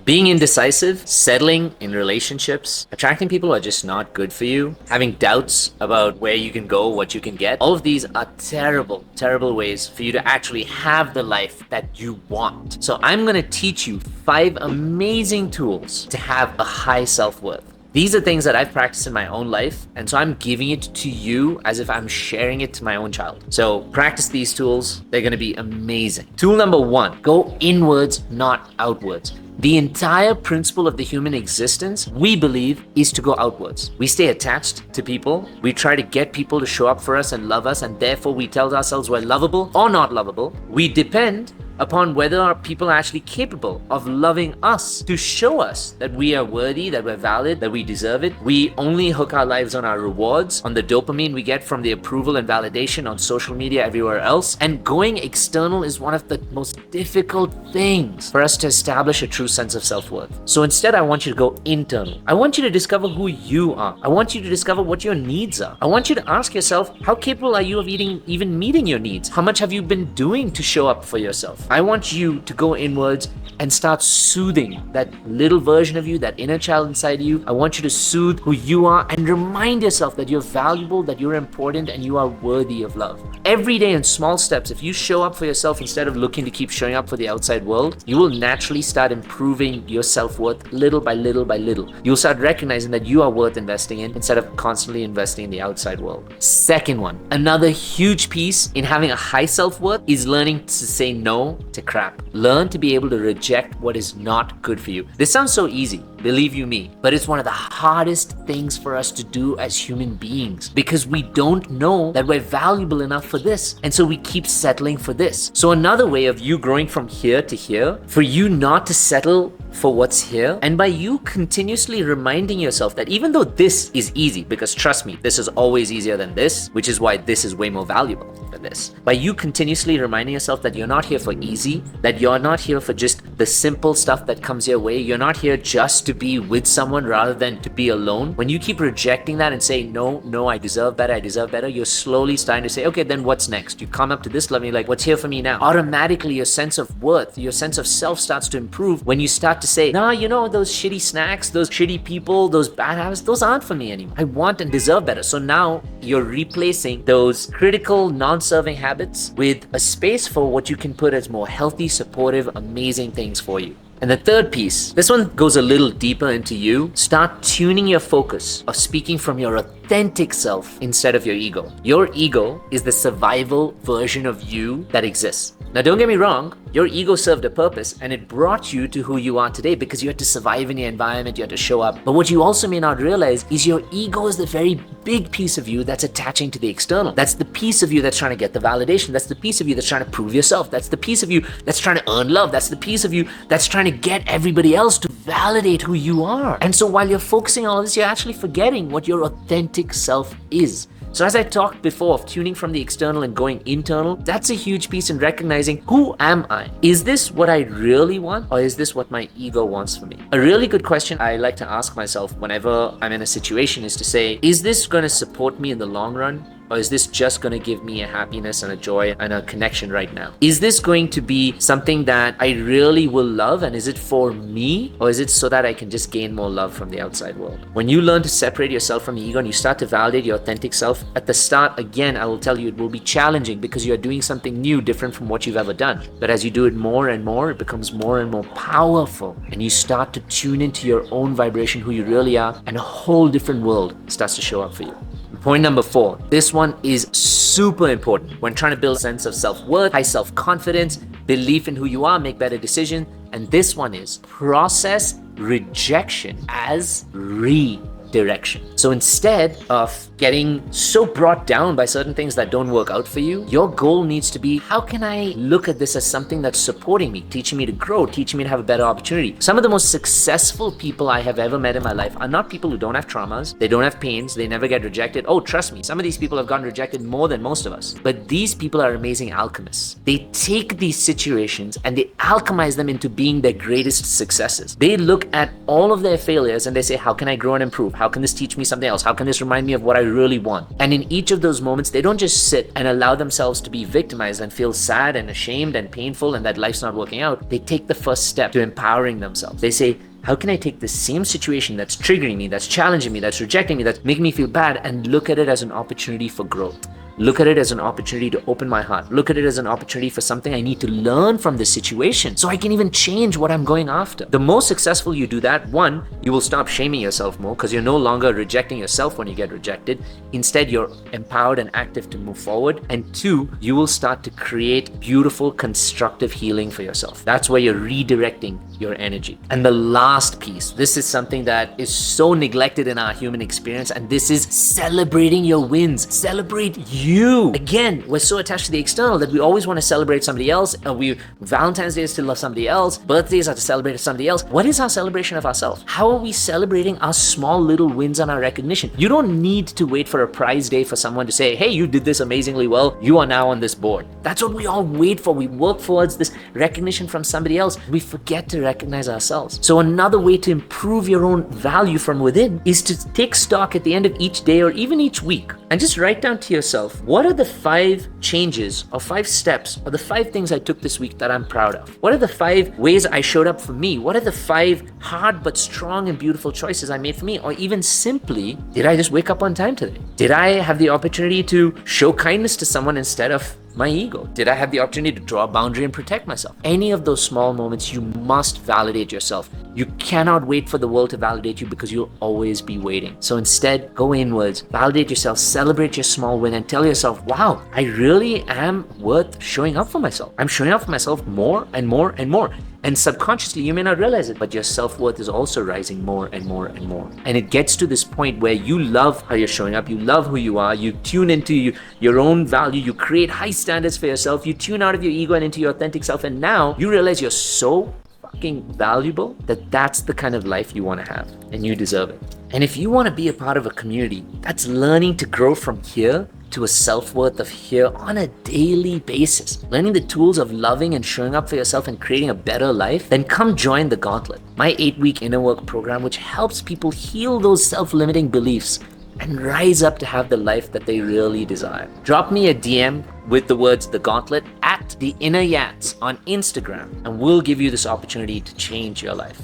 Being indecisive, settling in relationships, attracting people who are just not good for you, having doubts about where you can go, what you can get, all of these are terrible, terrible ways for you to actually have the life that you want. So I'm going to teach you 5 amazing tools to have a high self-worth. These are things that I've practiced in my own life, and so I'm giving it to you as if I'm sharing it to my own child. So practice these tools. They're going to be amazing. Tool number 1, go inwards, not outwards. The entire principle of the human existence, we believe, is to go outwards. We stay attached to people. We try to get people to show up for us and love us, and therefore we tell ourselves we're lovable or not lovable. We depend upon whether our people are actually capable of loving us to show us that we are worthy, that we're valid, that we deserve it. We only hook our lives on our rewards, on the dopamine we get from the approval and validation on social media, everywhere else. And going external is one of the most difficult things for us to establish a true sense of self-worth. So instead, I want you to go internal. I want you to discover who you are. I want you to discover what your needs are. I want you to ask yourself, how capable are you of even meeting your needs? How much have you been doing to show up for yourself? I want you to go inwards and start soothing that little version of you, that inner child inside you. I want you to soothe who you are and remind yourself that you're valuable, that you're important, and you are worthy of love. Every day in small steps, if you show up for yourself instead of looking to keep showing up for the outside world, you will naturally start improving your self-worth little by little by little. You'll start recognizing that you are worth investing in instead of constantly investing in the outside world. Second one, another huge piece in having a high self-worth is learning to say no to crap. Learn to be able to reject what is not good for you. This sounds so easy, believe you me, but it's one of the hardest things for us to do as human beings because we don't know that we're valuable enough for this. And so we keep settling for this. So another way of you growing from here to here, for you not to settle for what's here, and by you continuously reminding yourself that even though this is easy, because trust me, this is always easier than this, which is why this is way more valuable than this. By you continuously reminding yourself that you're not here for easy, that you're not here for just the simple stuff that comes your way, you're not here just to be with someone rather than to be alone. When you keep rejecting that and say, no, I deserve better, you're slowly starting to say, okay, then what's next? You come up to this level and you're like, what's here for me now? Automatically your sense of worth, your sense of self starts to improve when you start to say, nah, those shitty snacks, those shitty people, those bad habits, those aren't for me anymore. I want and deserve better. So now you're replacing those critical, non-serving habits with a space for what you can put as more healthy, supportive, amazing things for you. And the third piece, this one goes a little deeper into you. Start tuning your focus of speaking from your authentic self instead of your ego. Your ego is the survival version of you that exists. Now, don't get me wrong, your ego served a purpose and it brought you to who you are today because you had to survive in your environment, you had to show up. But what you also may not realize is your ego is the very big piece of you that's attaching to the external. That's the piece of you that's trying to get the validation. That's the piece of you that's trying to prove yourself. That's the piece of you that's trying to earn love. That's the piece of you that's trying to get everybody else to validate who you are. And so while you're focusing on all this, you're actually forgetting what your authentic self is. So as I talked before of tuning from the external and going internal, that's a huge piece in recognizing, who am I? Is this what I really want, or is this what my ego wants for me? A really good question I like to ask myself whenever I'm in a situation is to say, is this going to support me in the long run? Or is this just going to give me a happiness and a joy and a connection right now? Is this going to be something that I really will love, and is it for me, or is it so that I can just gain more love from the outside world? When you learn to separate yourself from the ego and you start to validate your authentic self, at the start, again, I will tell you, it will be challenging because you're doing something new, different from what you've ever done. But as you do it more and more, it becomes more and more powerful, and you start to tune into your own vibration, who you really are, and a whole different world starts to show up for you. Point number 4, this one is super important when trying to build a sense of self-worth, high self-confidence, belief in who you are, make better decisions. And this one is process rejection as redirection. So instead of getting so brought down by certain things that don't work out for you, your goal needs to be, how can I look at this as something that's supporting me, teaching me to grow, teaching me to have a better opportunity? Some of the most successful people I have ever met in my life are not people who don't have traumas, they don't have pains, they never get rejected. Oh, trust me, some of these people have gotten rejected more than most of us. But these people are amazing alchemists. They take these situations and they alchemize them into being their greatest successes. They look at all of their failures and they say, how can I grow and improve? How can this teach me something else? How can this remind me of what I really want? And in each of those moments, they don't just sit and allow themselves to be victimized and feel sad and ashamed and painful and that life's not working out. They take the first step to empowering themselves. They say, how can I take the same situation that's triggering me, that's challenging me, that's rejecting me, that's making me feel bad, and look at it as an opportunity for growth? Look at it as an opportunity to open my heart. Look at it as an opportunity for something I need to learn from this situation so I can even change what I'm going after. The more successful you do that, one, you will stop shaming yourself more because you're no longer rejecting yourself when you get rejected. Instead, you're empowered and active to move forward. And two, you will start to create beautiful, constructive healing for yourself. That's where you're redirecting your energy. And the last piece, this is something that is so neglected in our human experience, and this is celebrating your wins. Celebrate you. Again, we're so attached to the external that we always want to celebrate somebody else. Valentine's Day is to love somebody else. Birthdays are to celebrate somebody else. What is our celebration of ourselves? How are we celebrating our small little wins and our recognition? You don't need to wait for a prize day for someone to say, hey, you did this amazingly well. You are now on this board. That's what we all wait for. We work towards this recognition from somebody else. We forget to recognize ourselves. So another way to improve your own value from within is to take stock at the end of each day or even each week and just write down to yourself, what are the 5 changes or 5 steps or the 5 things I took this week that I'm proud of? What are the 5 ways I showed up for me? What are the 5 hard but strong and beautiful choices I made for me? Or even simply, did I just wake up on time today? Did I have the opportunity to show kindness to someone instead of my ego? Did I have the opportunity to draw a boundary and protect myself? Any of those small moments, you must validate yourself. You cannot wait for the world to validate you because you'll always be waiting. So instead, go inwards, validate yourself, celebrate your small win, and tell yourself, wow, I really am worth showing up for myself. I'm showing up for myself more and more and more. And subconsciously, you may not realize it, but your self-worth is also rising more and more and more. And it gets to this point where you love how you're showing up, you love who you are, you tune into your own value, you create high standards for yourself, you tune out of your ego and into your authentic self, and now you realize you're so fucking valuable that that's the kind of life you want to have, and you deserve it. And if you want to be a part of a community that's learning to grow from here to a self-worth of here on a daily basis, learning the tools of loving and showing up for yourself and creating a better life, then come join the Gauntlet, my 8-week inner work program, which helps people heal those self-limiting beliefs and rise up to have the life that they really desire. Drop me a DM with the words The Gauntlet at the Inner Yats on Instagram, and we'll give you this opportunity to change your life.